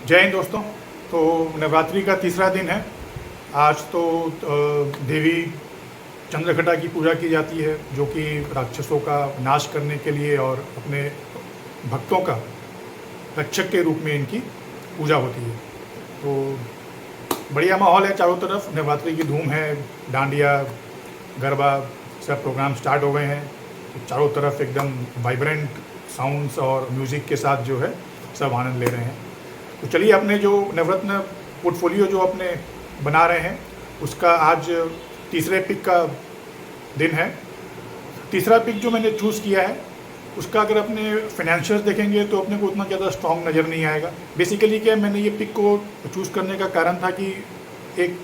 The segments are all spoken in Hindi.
जय हिंद दोस्तों। तो नवरात्रि का तीसरा दिन है आज। तो देवी चंद्रघटा की पूजा की जाती है, जो कि राक्षसों का नाश करने के लिए और अपने भक्तों का रक्षक के रूप में इनकी पूजा होती है। तो बढ़िया माहौल है चारों तरफ, नवरात्रि की धूम है, डांडिया गरबा सब प्रोग्राम स्टार्ट हो गए हैं। तो चारों तरफ एकदम वाइब्रेंट साउंड्स और म्यूज़िक के साथ जो है सब आनंद ले रहे हैं। तो चलिए, अपने जो नवरत्न पोर्टफोलियो जो अपने बना रहे हैं उसका आज तीसरे पिक का दिन है। तीसरा पिक जो मैंने चूज़ किया है उसका अगर अपने फाइनेंशियल्स देखेंगे तो अपने को उतना ज़्यादा स्ट्रॉन्ग नज़र नहीं आएगा। बेसिकली क्या, मैंने ये पिक को चूज़ करने का कारण था कि एक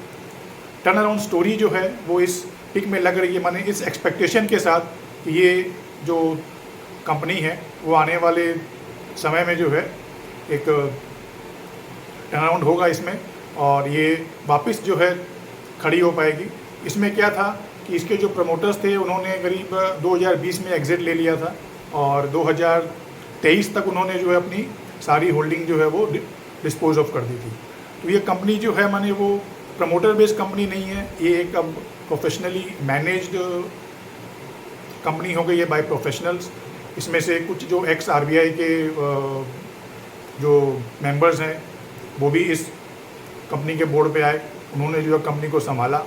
टर्न अराउंड स्टोरी जो है वो इस पिक में लग रही है। मैंने इस एक्सपेक्टेशन के साथ कि ये जो कंपनी है वो आने वाले समय में जो है एक टर्न अराउंड होगा इसमें, और ये वापस जो है खड़ी हो पाएगी। इसमें क्या था कि इसके जो प्रमोटर्स थे उन्होंने करीब 2020 में एग्ज़िट ले लिया था, और 2023 तक उन्होंने जो है अपनी सारी होल्डिंग जो है वो डिस्पोज ऑफ कर दी थी। तो ये कंपनी जो है, माने वो प्रमोटर बेस्ड कंपनी नहीं है, ये एक अब प्रोफेशनली मैनेज्ड कंपनी हो गई है बाय प्रोफेशनल्स। इसमें से कुछ जो एक्स आरबीआई के जो मेंबर्स हैं वो भी इस कंपनी के बोर्ड पे आए, उन्होंने जो है कंपनी को संभाला,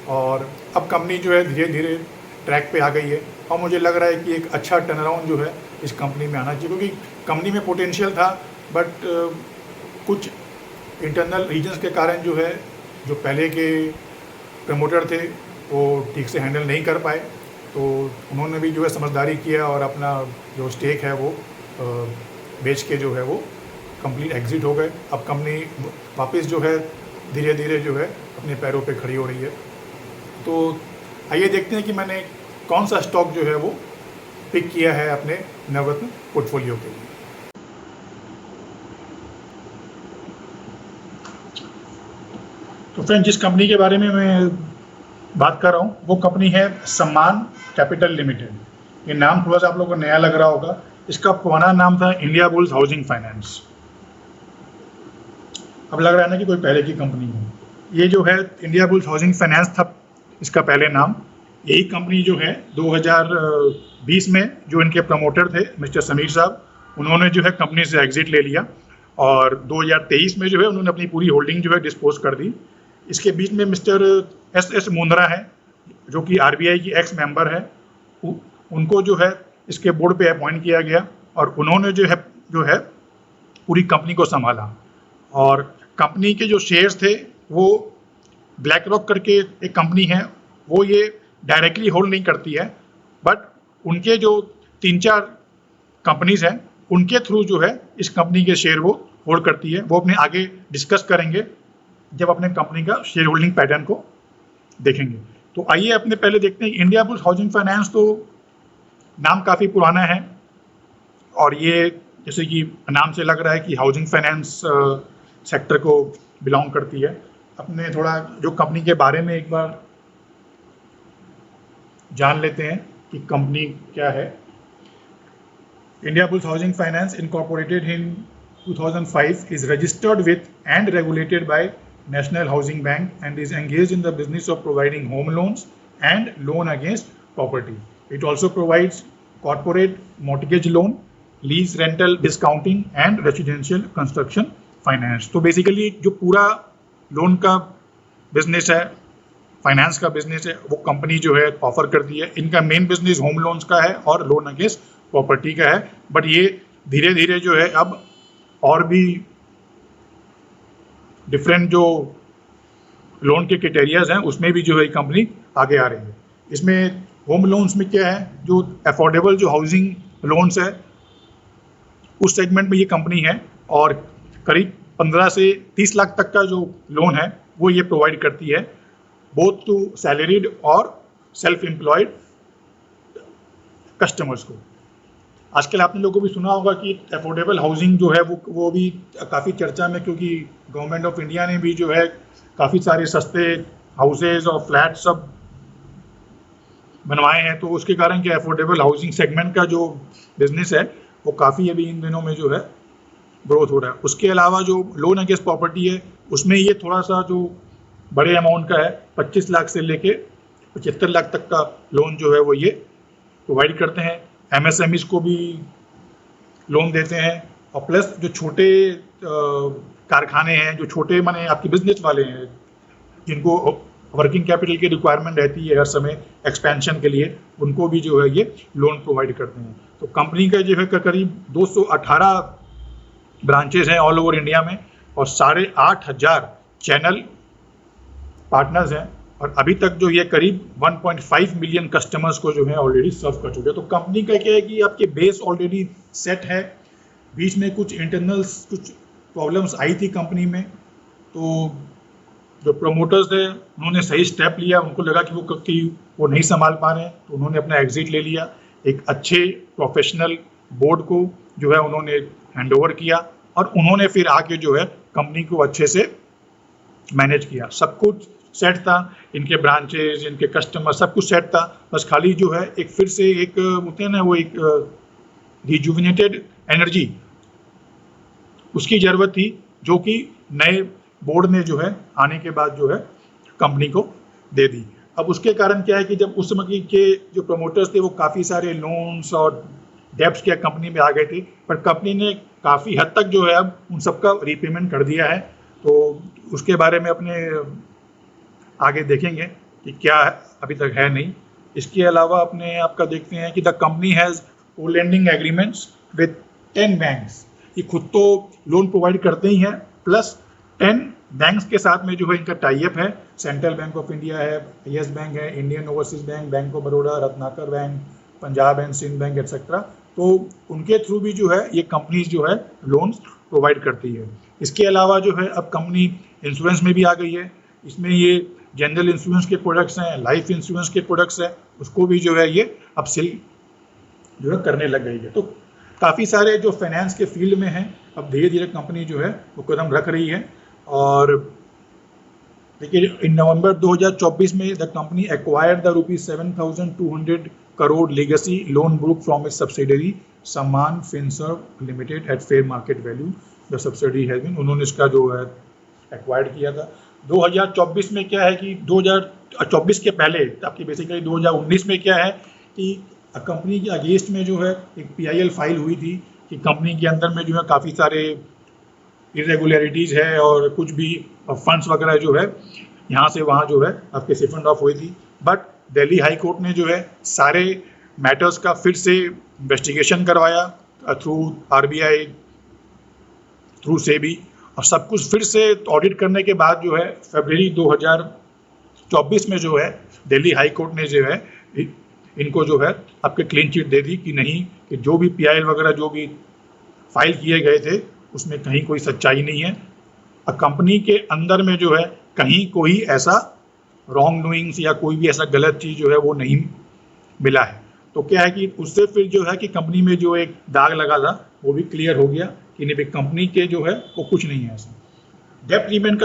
और अब कंपनी जो है धीरे धीरे ट्रैक पे आ गई है। और मुझे लग रहा है कि एक अच्छा टर्न अराउंड जो है इस कंपनी में आना चाहिए, क्योंकि कंपनी में पोटेंशियल था, बट कुछ इंटरनल रीजंस के कारण जो है जो पहले के प्रमोटर थे वो ठीक से हैंडल नहीं कर पाए। तो उन्होंने भी जो है समझदारी किया और अपना जो स्टेक है वो बेच के जो है वो कंप्लीट एग्जिट हो गए। अब कंपनी वापस जो है धीरे धीरे जो है अपने पैरों पे खड़ी हो रही है। तो आइए देखते हैं कि मैंने कौन सा स्टॉक जो है वो पिक किया है अपने नवरत्न पोर्टफोलियो के लिए। तो फ्रेंड, जिस कंपनी के बारे में मैं बात कर रहा हूँ वो कंपनी है सम्मान कैपिटल लिमिटेड। ये नाम थोड़ा सा आप लोगों को नया लग रहा होगा। इसका पुराना नाम था इंडिया बुल्स हाउसिंग फाइनेंस। अब लग रहा है ना कि कोई पहले की कंपनी है। ये जो है इंडिया बुल्स हाउसिंग फाइनेंस था इसका पहले नाम। यही कंपनी जो है 2020 में जो इनके प्रमोटर थे मिस्टर समीर साहब, उन्होंने जो है कंपनी से एग्जिट ले लिया, और 2023 में जो है उन्होंने अपनी पूरी होल्डिंग जो है डिस्पोज कर दी। इसके बीच में मिस्टर एस मुंद्रा है, जो कि आरबीआई की एक्स मेंबर है। उनको जो है इसके बोर्ड पे अपॉइंट किया गया, और उन्होंने जो है पूरी कंपनी को संभाला। और कंपनी के जो शेयर्स थे वो ब्लैक रॉक करके एक कंपनी है, वो ये डायरेक्टली होल्ड नहीं करती है, बट उनके जो 3-4 कंपनीज हैं उनके थ्रू जो है इस कंपनी के शेयर वो होल्ड करती है। वो अपने आगे डिस्कस करेंगे जब अपने कंपनी का शेयर होल्डिंग पैटर्न को देखेंगे। तो आइए अपने पहले देखते हैं इंडिया बुल्स हाउसिंग फाइनेंस। तो नाम काफ़ी पुराना है, और ये जैसे कि नाम से लग रहा है कि हाउसिंग फाइनेंस सेक्टर को बिलोंग करती है। अपने थोड़ा जो कंपनी के बारे में एक बार जान लेते हैं कि कंपनी क्या है। India bulls housing finance incorporated in 2005 is registered with and regulated by National Housing Bank and is engaged in the business of providing home loans and loan against property. It also provides corporate mortgage loan, lease rental discounting and residential construction finance. तो बेसिकली जो पूरा लोन का बिजनेस है, फाइनेंस का बिजनेस है, वो कंपनी जो है ऑफर करती है। इनका मेन बिजनेस होम लोन्स का है और लोन अगेंस्ट प्रॉपर्टी का है, बट ये धीरे धीरे जो है अब और भी डिफरेंट जो लोन के क्राइटेरियाज हैं उसमें भी जो है कंपनी आगे आ रही है। इसमें होम लोन्स में क्या है, जो अफोर्डेबल जो हाउसिंग लोन्स है उस सेगमेंट में ये कंपनी है, और करीब 15 से 30 लाख तक का जो लोन है वो ये प्रोवाइड करती है, बोथ टू सैलरीड और सेल्फ एम्प्लॉयड कस्टमर्स को। आजकल आपने लोगों को भी सुना होगा कि अफोर्डेबल हाउसिंग जो है वो भी काफ़ी चर्चा में, क्योंकि गवर्नमेंट ऑफ इंडिया ने भी जो है काफ़ी सारे सस्ते हाउसेज और फ्लैट सब बनवाए हैं। तो उसके कारण कि अफोर्डेबल हाउसिंग सेगमेंट का जो बिजनेस है वो काफ़ी अभी इन दिनों में जो है ग्रोथ हो रहा है। उसके अलावा जो लोन अगेंस्ट प्रॉपर्टी है उसमें ये थोड़ा सा जो बड़े अमाउंट का है, 25 लाख से लेके 75 लाख तक का लोन जो है वो ये प्रोवाइड करते हैं। एमएसएमईज को भी लोन देते हैं, और प्लस जो छोटे कारखाने हैं, जो छोटे माने आपके बिजनेस वाले हैं जिनको वर्किंग कैपिटल की रिक्वायरमेंट रहती है हर समय एक्सपेंशन के लिए, उनको भी जो है ये लोन प्रोवाइड करते हैं। तो कंपनी का जो है करीब 218 ब्रांचेज हैं ऑल ओवर इंडिया में, और 8,500 चैनल पार्टनर्स हैं, और अभी तक जो ये करीब 1.5 मिलियन कस्टमर्स को जो है ऑलरेडी सर्व कर चुके हैं। तो कंपनी का क्या है कि आपके बेस ऑलरेडी सेट है। बीच में कुछ इंटरनल्स कुछ प्रॉब्लम्स आई थी कंपनी में, तो जो प्रमोटर्स थे उन्होंने सही स्टेप लिया, उनको लगा कि वो नहीं संभाल पा रहे हैं, तो उन्होंने अपना एग्जिट ले लिया। एक अच्छे प्रोफेशनल बोर्ड को जो है उन्होंने हैंडओवर किया, और उन्होंने फिर आके जो है कंपनी को अच्छे से मैनेज किया। सब कुछ सेट था, इनके ब्रांचेज, इनके कस्टमर, सब कुछ सेट था। बस खाली जो है एक फिर से एक होते हैं ना वो एक रिजुविनेटेड एनर्जी, उसकी ज़रूरत थी, जो कि नए बोर्ड ने जो है आने के बाद जो है कंपनी को दे दी। अब उसके कारण क्या है कि जब उस समय के जो प्रमोटर्स थे वो काफ़ी सारे लोन्स और डेब्ट्स के कंपनी में आ गए थे, पर कंपनी ने काफ़ी हद तक जो है अब उन सबका रीपेमेंट कर दिया है। तो उसके बारे में अपने आगे देखेंगे कि क्या अभी तक है नहीं। इसके अलावा अपने आपका देखते हैं कि the company has co-lending agreements with 10 banks. ये खुद तो लोन प्रोवाइड करते ही हैं, प्लस 10 बैंक्स के साथ में जो है इनका टाई अप है। सेंट्रल बैंक ऑफ इंडिया है, येस बैंक है, Indian Overseas Bank, Bank of Baroda, Ratnakar Bank, Punjab and Sindh Bank etcetera. तो उनके थ्रू भी जो है ये कंपनीज जो है लोन्स प्रोवाइड करती है। इसके अलावा जो है अब कंपनी इंश्योरेंस में भी आ गई है। इसमें ये जनरल इंश्योरेंस के प्रोडक्ट्स हैं, लाइफ इंश्योरेंस के प्रोडक्ट्स हैं, उसको भी जो है ये अब सेल जो है करने लग गई है। तो काफ़ी सारे जो फाइनेंस के फील्ड में हैं, अब धीरे धीरे कंपनी जो है वो कदम रख रही है। और देखिए इन नवंबर 2024 में the company acquired the ₹7,200 crore legacy loan book from its subsidiary Sammaan Finserv limited at fair market value. The subsidiary has been, उन्होंने इसका जो है एक्वायर्ड किया था। 2024 में क्या है कि 2024 के पहले आपकी बेसिकली 2019 में क्या है कि कंपनी के अगेंस्ट में जो है एक PIL फाइल हुई थी कि कंपनी के अंदर में जो है काफ़ी सारे इरेगुलरिटीज़ है, और कुछ भी फंड्स वगैरह जो है यहाँ से वहाँ जो है आपके सिफंड ऑफ हुई थी। बट दिल्ली हाई कोर्ट ने जो है सारे मैटर्स का फिर से इन्वेस्टिगेशन करवाया थ्रू RBI, थ्रू सेबी, और सब कुछ फिर से ऑडिट करने के बाद जो है फरवरी 2024 में जो है दिल्ली हाई कोर्ट ने जो है इनको जो है आपके क्लीन चिट दे दी कि नहीं, कि जो भी PIL वगैरह जो भी फाइल किए गए थे उसमें कहीं कोई सच्चाई नहीं है। कंपनी के अंदर में जो है कहीं कोई ऐसा रॉन्ग डूइंग्स या कोई भी ऐसा गलत चीज़ जो है वो नहीं मिला है। तो क्या है कि उससे फिर जो है कि कंपनी में जो एक दाग लगा था वो भी क्लियर हो गया कि नहीं, कंपनी के जो है वो कुछ नहीं है ऐसा। डेप्ट रीपेमेंट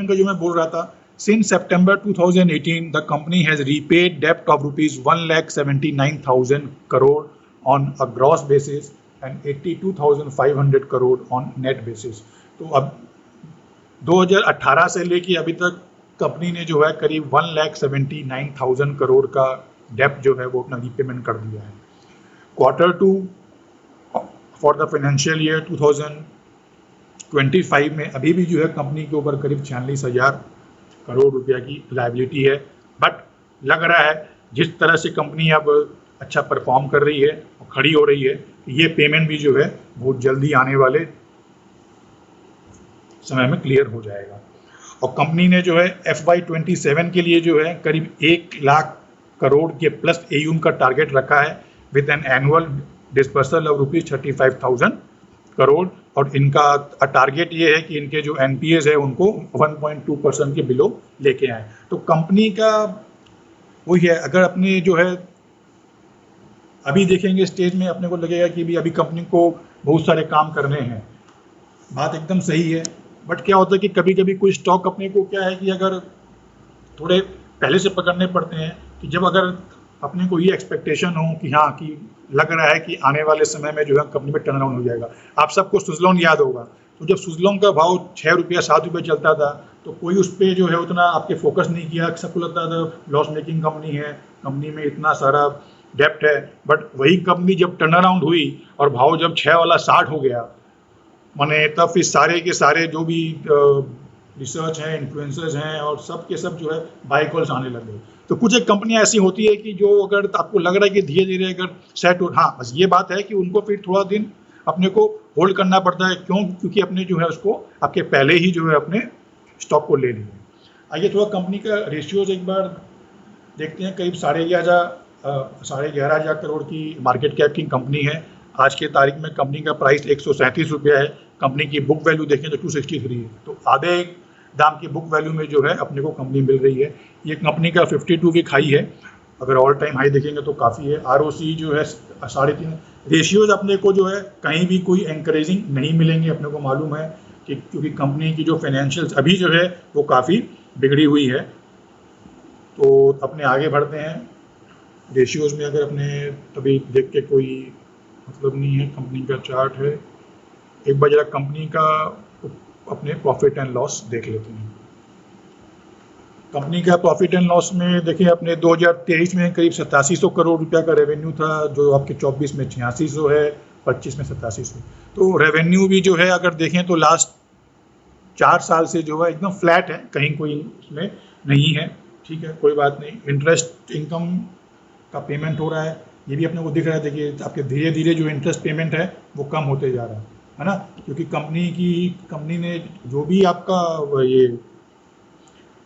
का जो मैं बोल रहा था, since September 2018 the company has repaid डेप्ट of ₹1,79,000 crore on a gross basis and 82,500 crore on net basis. तो अब 2018 से लेके अभी तक कंपनी ने जो है करीब 1,79,000 करोड़ का डेप्ट जो है वो अपना रीपेमेंट कर दिया है। Q2 for the financial year 2025 में अभी भी जो है कंपनी के ऊपर करीब 46,000 करोड़ रुपया की लायबिलिटी है। बट लग रहा है जिस तरह से कंपनी अब अच्छा परफॉर्म कर रही है और खड़ी हो रही है, ये पेमेंट भी जो है बहुत जल्दी आने वाले समय में क्लियर हो जाएगा। और कंपनी ने जो है FY27 के लिए जो है करीब 1 लाख करोड़ के प्लस AUM का टारगेट रखा है with an annual dispersal of ₹35,000 crore. और इनका टारगेट ये है कि इनके जो NPAs है उनको 1.2% के बिलो लेके आए। तो कंपनी का वही है, अगर अपने जो है अभी देखेंगे स्टेज में अपने को लगेगा कि भी अभी कंपनी को बहुत सारे काम करने हैं, बात एकदम सही है। बट क्या होता है कि कभी कभी कोई स्टॉक अपने को क्या है कि अगर थोड़े पहले से पकड़ने पड़ते हैं कि जब अगर अपने को ये एक्सपेक्टेशन हो कि हाँ कि लग रहा है कि आने वाले समय में जो है कंपनी में टर्न अराउंड हो जाएगा। आप सबको सुजलॉन याद होगा, तो जब सुजलॉन का भाव 6 रुपया 7 रुपये चलता था तो कोई उस पर जो है उतना आपके फोकस नहीं किया, सबको लगता था लॉस मेकिंग कंपनी है, कंपनी में इतना सारा डेप्ट है। बट वही कंपनी जब टर्न अराउंड हुई और भाव जब 6 वाला 60 हो गया, माने तब फिर सारे के सारे जो भी रिसर्च हैं, इन्फ्लुएंसर्स हैं और सब के सब जो है बाय कॉल्स आने लगे। तो कुछ एक कंपनियां ऐसी होती है कि जो अगर आपको लग रहा है कि धीरे धीरे अगर सेट हो, हाँ बस ये बात है कि उनको फिर थोड़ा दिन अपने को होल्ड करना पड़ता है। क्यों? क्योंकि अपने जो है उसको आपके पहले ही जो है अपने स्टॉक को ले लिए। आइए थोड़ा कंपनी का रेशियोज एक बार देखते हैं। करीब 11,500 करोड़ की मार्केट कैप की कंपनी है। आज के तारीख में कंपनी का प्राइस 137 रुपया है। कंपनी की बुक वैल्यू देखें तो 263 है, तो आधे दाम की बुक वैल्यू में जो है अपने को कंपनी मिल रही है। ये कंपनी का 52 वीक हाई है, अगर ऑल टाइम हाई देखेंगे तो काफ़ी है। ROC जो है 3.5। रेशियोज अपने को जो है कहीं भी कोई एनकरेजिंग नहीं मिलेंगे, अपने को मालूम है कि क्योंकि कंपनी की जो फाइनेंशियल्स अभी जो है वो काफ़ी बिगड़ी हुई है। तो अपने आगे बढ़ते हैं। रेशियोज में अगर अपने तभी देख के कोई मतलब नहीं है, कंपनी का चार्ट है। एक बार जरा कंपनी का अपने प्रॉफिट एंड लॉस देख लेते हैं। कंपनी का प्रॉफिट एंड लॉस में देखिए अपने 2023 में करीब 8700 करोड़ रुपया का रेवेन्यू था, जो आपके 24 में 8600 है, 25 में 8700। तो रेवेन्यू भी जो है अगर देखें तो लास्ट 4 साल से जो है एकदम फ्लैट है, कहीं कोई इसमें नहीं है। ठीक है, कोई बात नहीं। इंटरेस्ट इनकम का पेमेंट हो रहा है, ये भी अपने को दिख रहा है। देखिए आपके धीरे धीरे जो इंटरेस्ट पेमेंट है वो कम होते जा रहा है ना, क्योंकि कंपनी ने जो भी आपका ये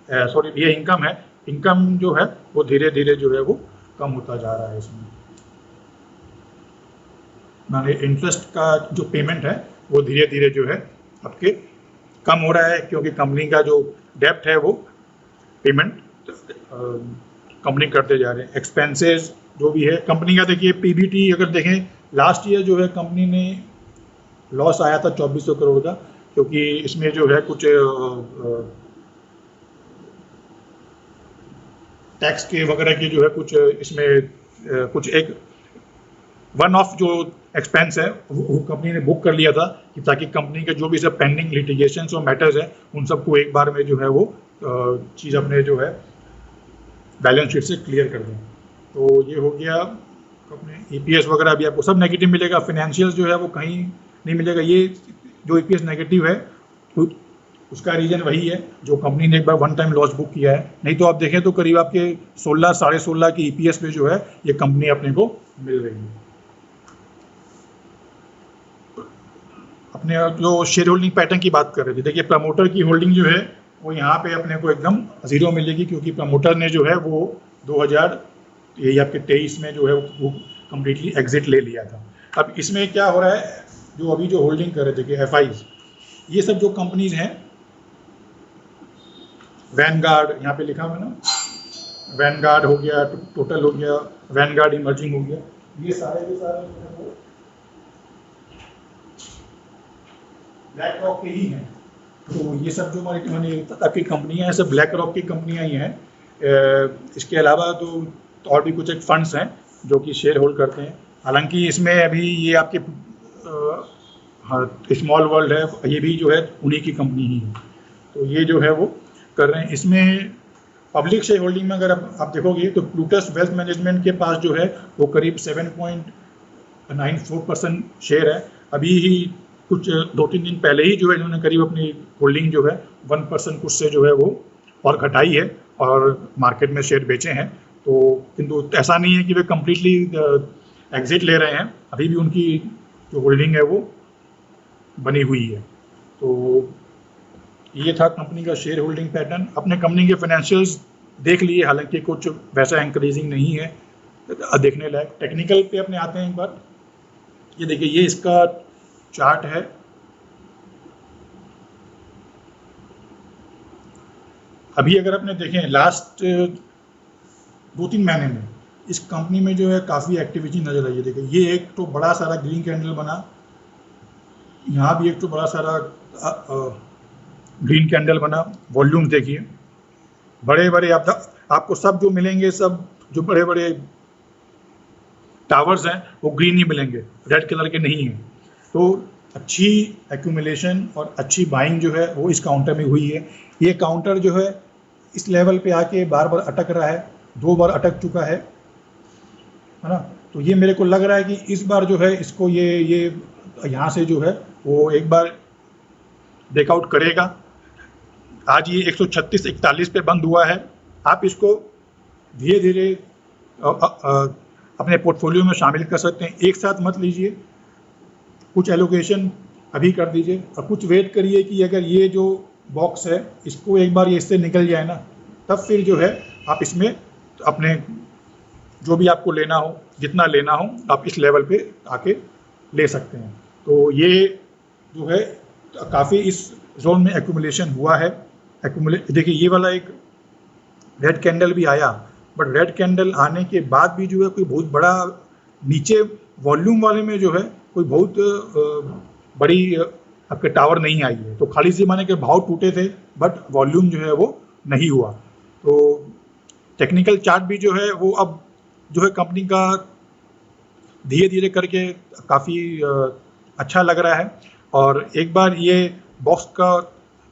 ये इनकम है, इनकम जो है वो धीरे धीरे जो है वो कम होता जा रहा है। इसमें माने इंटरेस्ट का जो पेमेंट है वो धीरे धीरे जो है आपके कम हो रहा है, क्योंकि कंपनी का जो डेप्ट है वो पेमेंट कंपनी करते जा रहे हैं। एक्सपेंसेस जो भी है कंपनी का, देखिए PBT अगर देखें लास्ट ईयर जो है कंपनी ने लॉस आया था 2400 करोड़ का, क्योंकि इसमें जो है कुछ टैक्स के वगैरह के जो है कुछ इसमें कुछ एक वन ऑफ जो एक्सपेंस है वो कंपनी ने बुक कर लिया था, कि ताकि कंपनी के जो भी सब पेंडिंग लिटिगेशंस और मैटर्स हैं उन सबको एक बार में जो है वो चीज़ अपने जो है बैलेंस शीट से क्लियर कर दें। तो ये हो गया अपने EPS वगैरह भी आपको सब नेगेटिव मिलेगा। फाइनेंशियल्स जो है वो कहीं नहीं मिलेगा। ये जो EPS नेगेटिव है तो उसका रीज़न वही है जो कंपनी ने एक बार वन टाइम लॉस बुक किया है। नहीं तो आप देखें तो करीब आपके 16 साढ़े 16 की EPS में जो है ये कंपनी अपने को मिल रही है। अपने जो शेयर होल्डिंग पैटर्न की बात कर रहे थे, देखिए प्रमोटर की होल्डिंग जो है वो यहाँ पे अपने को एकदम जीरो मिलेगी, क्योंकि प्रमोटर ने जो है वो 2023 में जो है वो कम्प्लीटली एग्जिट ले लिया था। अब इसमें क्या हो रहा है, जो अभी जो होल्डिंग कर रहे थे कि FIs, ये सब जो कंपनीज हैं, वैनगार्ड यहाँ पे लिखा हुआ है ना, वैनगार्ड हो गया, टोटल हो गया, वैनगार्ड इमर्जिंग हो गया, ये सारे के सारे ब्लैक रॉक के ही हैं। तो ये सब जो हमारी आपकी कंपनियां हैं सब ब्लैक रॉक की कंपनियां ही हैं। इसके अलावा तो और भी कुछ एक फंड्स हैं जो कि शेयर होल्ड करते हैं। हालांकि इसमें अभी ये आपके स्मॉल वर्ल्ड है, ये भी जो है उन्हीं की कंपनी ही है। तो ये जो है वो कर रहे हैं। इसमें पब्लिक शेयर होल्डिंग में अगर आप देखोगे तो प्लूटस वेल्थ मैनेजमेंट के पास जो है वो करीब 7.94% शेयर है। अभी ही कुछ 2-3 दिन पहले ही जो है इन्होंने करीब अपनी होल्डिंग जो है 1% कुछ से जो है वो और घटाई है और मार्केट में शेयर बेचे हैं। तो किंतु ऐसा नहीं है कि वे कम्प्लीटली एग्जिट ले रहे हैं, अभी भी उनकी जो होल्डिंग है वो बनी हुई है। तो ये था कंपनी का शेयर होल्डिंग पैटर्न। अपने कंपनी के फाइनेंशियल्स देख लिए, हालांकि कुछ वैसा एनकरेजिंग नहीं है देखने लायक। टेक्निकल पे अपने आते हैं एक बार। ये देखिए, ये इसका चार्ट है। अभी अगर अपने देखें लास्ट 2-3 महीने में इस कंपनी में जो है काफ़ी एक्टिविटी नजर आई है। देखिए ये एक तो बड़ा सारा ग्रीन कैंडल बना, यहाँ भी एक तो बड़ा सारा ग्रीन कैंडल बना। वॉल्यूम देखिए बड़े बड़े आपको सब जो मिलेंगे, सब जो बड़े बड़े टावर्स हैं वो ग्रीन ही मिलेंगे, रेड कलर के नहीं हैं। तो अच्छी एक्यूमुलेशन और अच्छी बाइंग जो है वो इस काउंटर में हुई है। ये काउंटर जो है इस लेवल पे आके बार बार अटक रहा है, 2 बार अटक चुका है ना। तो ये मेरे को लग रहा है कि इस बार जो है इसको ये यहाँ से जो है वो एक बार ब्रेकआउट करेगा। आज ये 136.41 पे बंद हुआ है। आप इसको धीरे धीरे अपने पोर्टफोलियो में शामिल कर सकते हैं, एक साथ मत लीजिए, कुछ एलोकेशन अभी कर दीजिए और कुछ वेट करिए कि अगर ये जो बॉक्स है इसको एक बार ये इससे निकल जाए ना, तब फिर जो है आप इसमें अपने जो भी आपको लेना हो, जितना लेना हो, आप इस लेवल पे आके ले सकते हैं। तो ये जो है काफ़ी इस जोन में एक्यूमुलेशन हुआ है। देखिए ये वाला एक रेड कैंडल भी आया, बट रेड कैंडल आने के बाद भी जो है कोई बहुत बड़ा नीचे वॉल्यूम वाले में जो है कोई बहुत बड़ी आपके टावर नहीं आई है। तो खाली से माने के भाव टूटे थे, बट वॉल्यूम जो है वो नहीं हुआ। तो टेक्निकल चार्ट भी जो है वो अब जो है कंपनी का धीरे धीरे करके काफ़ी अच्छा लग रहा है। और एक बार ये बॉक्स का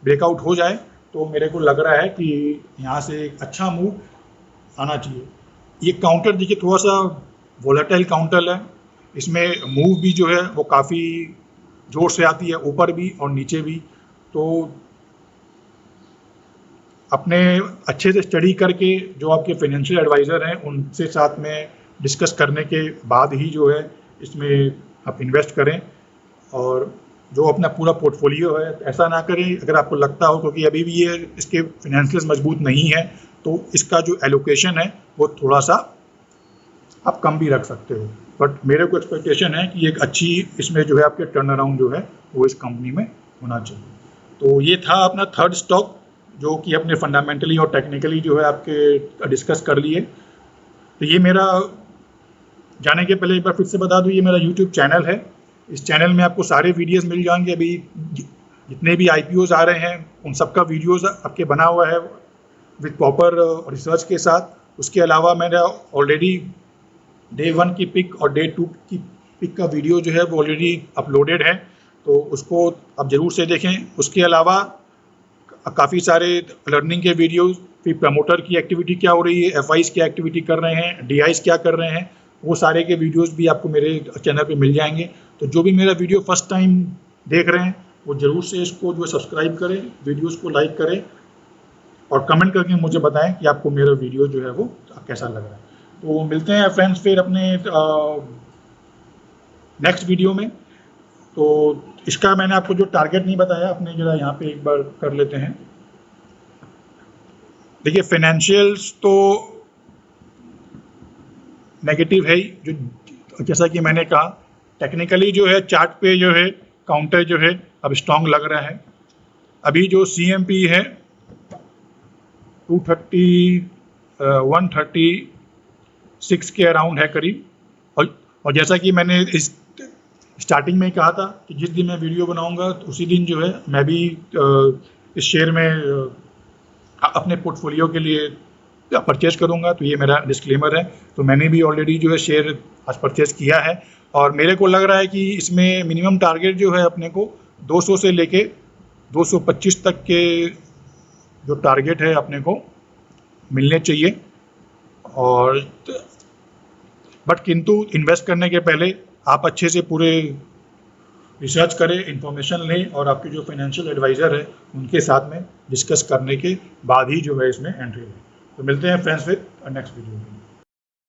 ब्रेकआउट हो जाए तो मेरे को लग रहा है कि यहाँ से एक अच्छा मूव आना चाहिए। ये काउंटर देखिए थोड़ा सा वोलेटाइल काउंटर है, इसमें मूव भी जो है वो काफ़ी जोर से आती है, ऊपर भी और नीचे भी। तो अपने अच्छे से स्टडी करके जो आपके फाइनेंशियल एडवाइज़र हैं उनसे साथ में डिस्कस करने के बाद ही जो है इसमें आप इन्वेस्ट करें। और जो अपना पूरा पोर्टफोलियो है ऐसा ना करें, अगर आपको लगता हो क्योंकि अभी भी ये इसके फाइनेंशियल्स मजबूत नहीं है तो इसका जो एलोकेशन है वो थोड़ा सा आप कम भी रख सकते हो। बट मेरे को एक्सपेक्टेशन है कि एक अच्छी इसमें जो है आपके टर्न अराउंड जो है वो इस कंपनी में होना चाहिए। तो ये था अपना थर्ड स्टॉक जो कि अपने फंडामेंटली और टेक्निकली जो है आपके डिस्कस कर लिए। तो ये मेरा जाने के पहले एक बार फिर से बता दूँ, ये मेरा यूट्यूब चैनल है। इस चैनल में आपको सारे वीडियोस मिल जाएंगे। अभी जितने भी IPOs आ रहे हैं उन सब का वीडियोस आपके बना हुआ है विद प्रॉपर रिसर्च के साथ। उसके अलावा मेरा ऑलरेडी डे 1 की पिक और डे 2 की पिक का वीडियो जो है वो ऑलरेडी अपलोडेड है, तो उसको आप ज़रूर से देखें। उसके अलावा काफ़ी सारे लर्निंग के वीडियोस, फिर प्रमोटर की एक्टिविटी क्या हो रही है, FIs क्या एक्टिविटी कर रहे हैं, DIs क्या कर रहे हैं, वो सारे के वीडियोस भी आपको मेरे चैनल पे मिल जाएंगे। तो जो भी मेरा वीडियो फर्स्ट टाइम देख रहे हैं वो ज़रूर से इसको जो है सब्सक्राइब करें, वीडियोस को लाइक करें और कमेंट करके मुझे बताएं कि आपको मेरा वीडियो जो है वो कैसा लग रहा है। तो मिलते हैं फ्रेंड्स फिर अपने नेक्स्ट वीडियो में। तो इसका मैंने आपको जो टारगेट नहीं बताया, अपने जरा यहाँ पे एक बार कर लेते हैं। देखिए फाइनेंशियल्स तो नेगेटिव है ही, जो जैसा कि मैंने कहा टेक्निकली जो है चार्ट पे जो है काउंटर जो है अब स्ट्रॉन्ग लग रहा है। अभी जो CMP है 230 136 के अराउंड है करीब। और जैसा कि मैंने इस स्टार्टिंग में ही कहा था कि जिस दिन मैं वीडियो बनाऊंगा तो उसी दिन जो है मैं भी इस शेयर में अपने पोर्टफोलियो के लिए परचेज करूंगा। तो ये मेरा डिस्क्लेमर है। तो मैंने भी ऑलरेडी जो है शेयर आज परचेज किया है और मेरे को लग रहा है कि इसमें मिनिमम टारगेट जो है अपने को 200 से लेके 225 तक के जो टारगेट है अपने को मिलने चाहिए। और बट किंतु इन्वेस्ट करने के पहले आप अच्छे से पूरे रिसर्च करें, इंफॉर्मेशन लें और आपके जो फाइनेंशियल एडवाइज़र है उनके साथ में डिस्कस करने के बाद ही जो है इसमें एंट्री लें। तो मिलते हैं फ्रेंड्स विद नेक्स्ट वीडियो में।